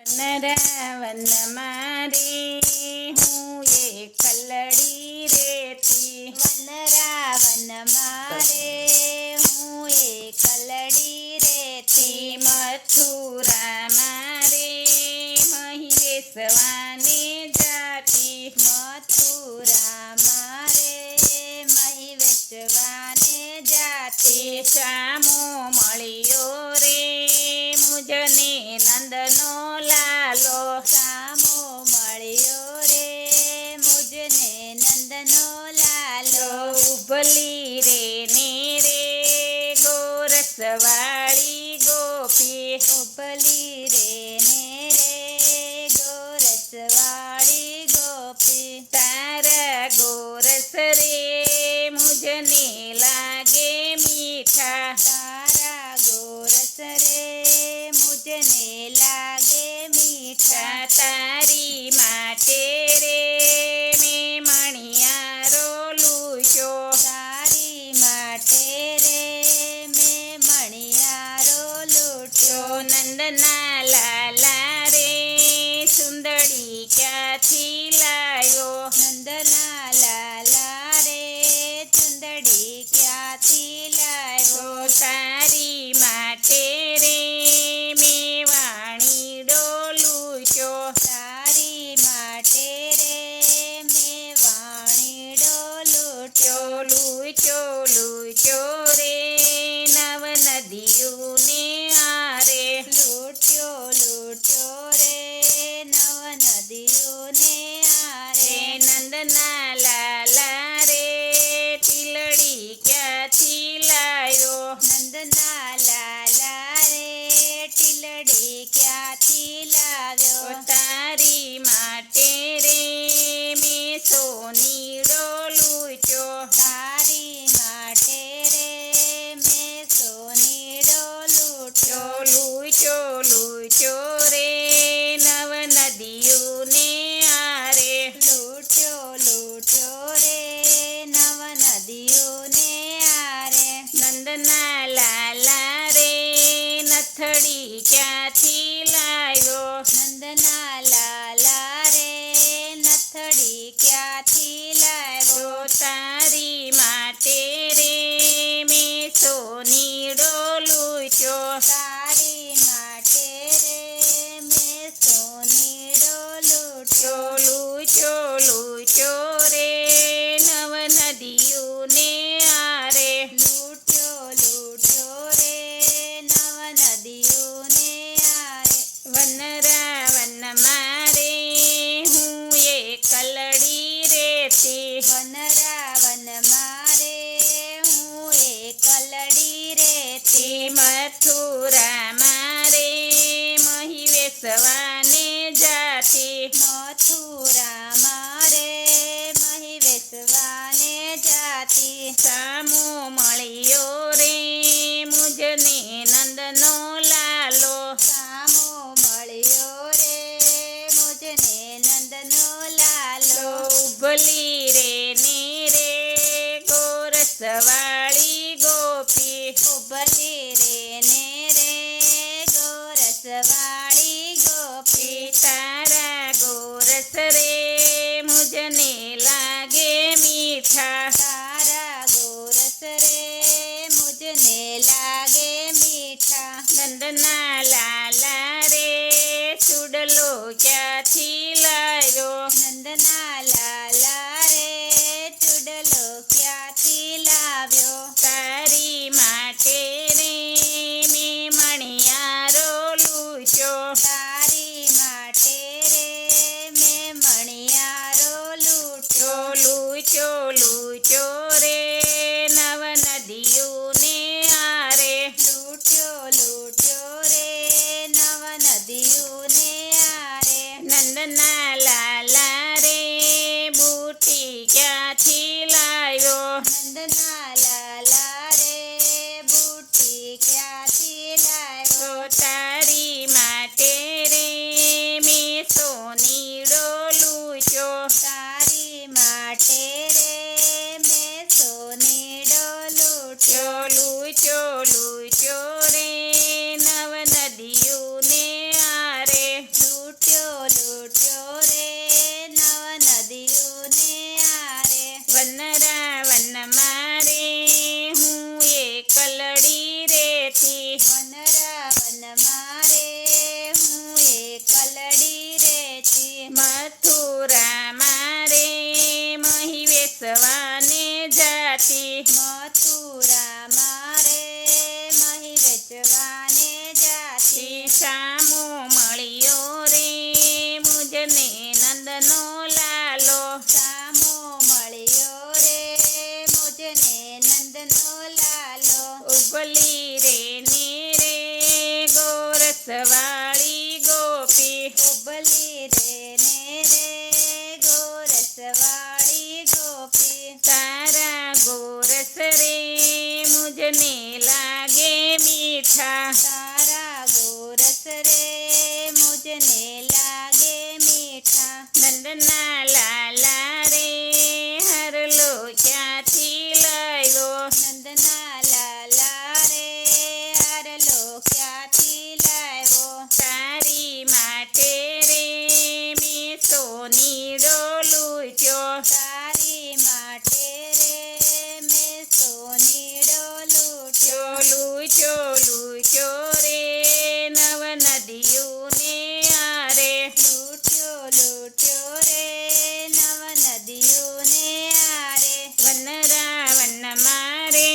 વનરાવન મારે હું એક કલડી રેતી, વનરાવન મારે હું એક કલડી રેતી, મથુરા મારે મહિવેશવાને જાતી, મથુરા મારે મહિવેશવાને જાતી, શામો મળ્યો રે મુજને નંદનો લાલો, સામો મળ્યો રે મુજને નંદનો લાલો, ઉભલી રે ને રે ગોરસવાળી ગોપી, ઉભલી રે ને રે ગોરસવાળી ગોપી, તારા ગોરસ રે મુજને લાગે મીઠા, તારા ગોરસ રે મુજને લાગે મીઠા, તારી માટે રે મેં મણિયારો લૂછ્યો, તારી માટે રે મેં મણિયારો લૂટ્યો, નંદના લાલા રે સુંદરી ક્યાંથી લાયો, નંદના લાલા રે ચુંદડી ક્યાંથી લાવ્યો, તારી માટે રે મેં વાણીડો લૂછ્યો, તારી માટે રે મેં વાણીડો લૂટ્યો, લૂછ્યો લૂછ્યો રે નવ નદીઓને આરે, લૂટ્યો લૂટ્યો રે નવ નદીઓને આરે, નંદના લાલા રે ટીલડી ક્યાંથી લાયો, નંદના લાલા રે ટીલડી ક્યાંથી લાવ્યો, તારી માટે રે મેં સોનીડો લૂછ્યો, તારી માટે રે મેં સોનીડો લૂટ્યો, લૂછ્યો લૂછ્યો રે નવ નદીઓને આરે, લૂટ્યો લૂટ્યો રે નવ નદીઓને આરે, નંદના લાલા રે નથડી ક્યાંથી લાવ્યો, નંદના લાલા રે નથડી ક્યાંથી લાવ્યો, તારી માટે રે મેં સોનીડો લૂછ્યો, તારી માટે રે મેં સોનીડો લૂટ્યો, લૂછ્યો લૂછ્યો રે નવ નદીઓને આરે, લૂટ્યો લૂટ્યો રે નવ નદીઓને આરે, વનરાવન મારે હું એક કલડી રેતી, વનરાવન મારે હું એક કલડી રેતી, મથુરા મારે મહિવેશવાને જાતી, મથુરા મારે મહિવેશવાને જાતી, સામો મળ્યો રે મુજને નંદનો લાલો, સામો મળ્યો રે મુજને નંદનો લાલો, ઉભલી રે ને રે ગોરસવાળી ગોપી, ઉભલી રે ને રે ગોરસવાળી ગોપી, તારા ગોરસ રે મુજને લાગે મીઠા, તારા ગોરસ રે મુજને લાગે મીઠા, નંદના લાલા રે ચૂડલો ક્યાંથી લાવ્યો, નંદના લાલા રે ચૂડલો ક્યાંથી લાવ્યો, ઉબલી રે ને રે ગોરસવાળી ગોપી તારા ગોરસ રે મુજને લાગે મીઠા તારા ગોરસ રે મુજને લાગે મીઠા નંદના લાલા રે હરલો ક્યાંથી લાવ્યો નંદના લાલા રે હારલો ક્યાંથી લાવ્યો તારી માટે રે મેં સોનીડો લૂંટ્યો તારી માટે રે મેં સોનીડો લૂંટ્યો લૂંટ્યો રે નવ નદીઓને આરે લૂંટ્યો રે નવ નદીઓને આરે વનરાવન મારે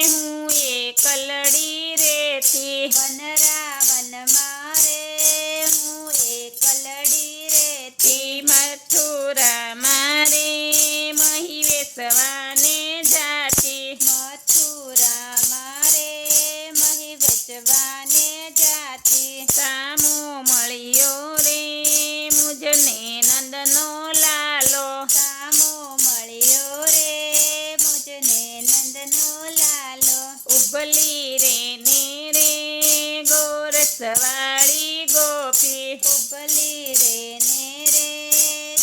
હું એકલડી રેતી વનરાવન મારે હું એકલડી રેતી તી મથુરા મારે મહી વેસવાને જાતી મથુરા મારે મહી વેચવાને જાતી સામો મળ્યો રે મુજને નંદનો લાલો સામો મળ્યો રે મુજને નંદનો લાલો ઉબલી રે ને રે ગોરસવાળી ગોપી ઉબલી રે ને રે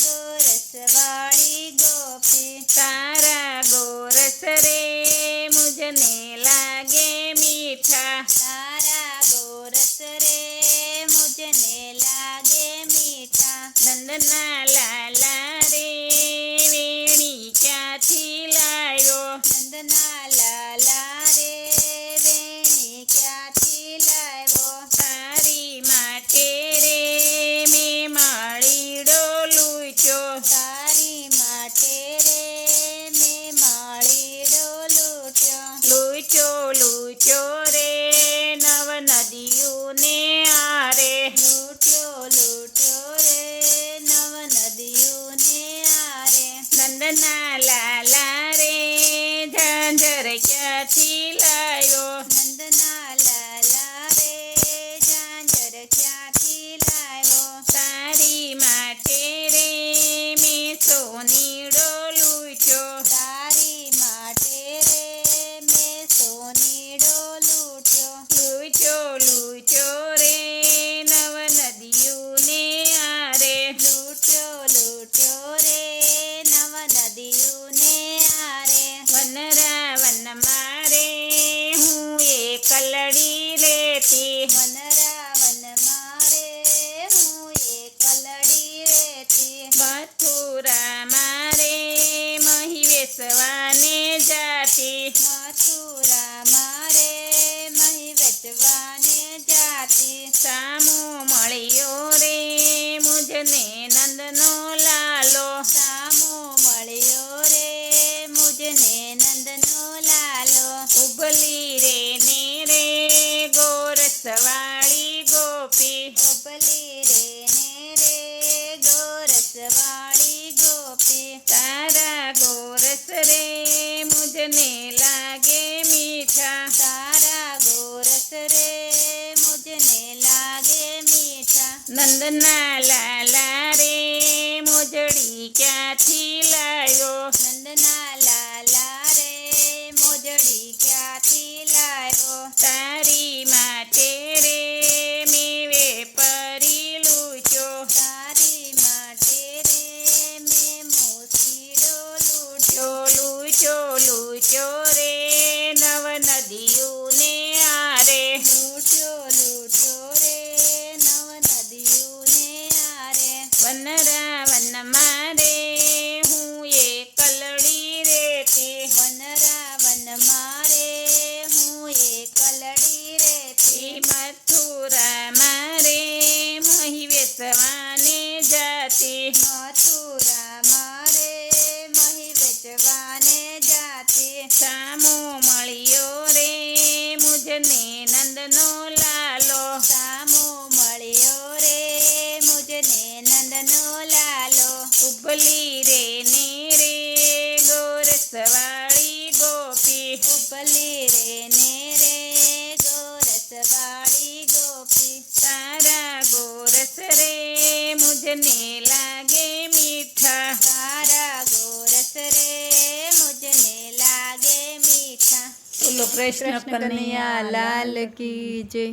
ગોરસવાળી ગોપી તારા ગોરસ રે મુજને લાગે મીઠા તારા ગોરસ રે મુજને લાગે મીઠા નંદના લાલા રે વેણી ક્યાંથી લાવ્યો નંદના લાલા રે વેણી ક્યાંથી લાવ્યો તારી માટે રે મેં માળીડો લૂંટ્યો તારી માટે રે મેં માળીડો લૂંટ્યો રે નવ નદીઓને આરે લૂંટ્યો રે નવ નદીઓને આરે નંદના લાલા રે ઝાંઝર ક્યાંથી લાવ્યો નંદના લાલા રે ઝાંઝર ક્યાંથી લાવ્યો તારી માટે રે મેં સોનીડો લૂંટ્યો તારી માટે રે મેં સોનીડો લૂંટ્યો રે નવ નદીઓને આરે લૂંટ્યો રે નવ નદીઓને આરે વનરાવન મારે હું એકલડી લેતી વનરાવન મારે હું એકલડી રેતી મથુરા મારે મહી વેસવાને જાતી મથુરા મારે મહી વેચવાને જાતી સામો મળ્યો રે મુજને નંદનો લાલો સામો મળ્યો રે મુજને નંદનો લાલો ઉબલી રે ને રે ગોરસવાળી ગોપી ઉબલી રે ને રે ગોરસવાળી ગોપી તારા ગોરસ રે મુજને લાગે મીઠા તારા ગોરસ રે મુજને લાગે મીઠા નંદના લાલા રે મોજડી ક્યાંથી લાવ્યો નંદના લાલા રે મોજડી ક્યાંથી લાવ્યો તારી માટે રે મેં વેપારી લૂંટ્યો તારી માટે રે મેં મોસીડો લૂંટ્યો રે નવ નદીઓને આરે લૂંટ્યો રે નવ નદીઓને આરે વનરાવન મારે હું એકલડી રેતી વનરાવન મારે હું એકલડી રેતી મથુરા મારે મહી વેસવાને જાતી મથુરા મારે મહી વેચવાને જાતી સામો મળ્યો રે મુજને નંદનો લાલો સામો મળ્યો રે મુજને નંદનો મુજને લાગે મીઠા તારા ગોરસ રે મુજને લાગે મીઠા. બોલો કૃષ્ણ કનૈયા લાલ કી જય.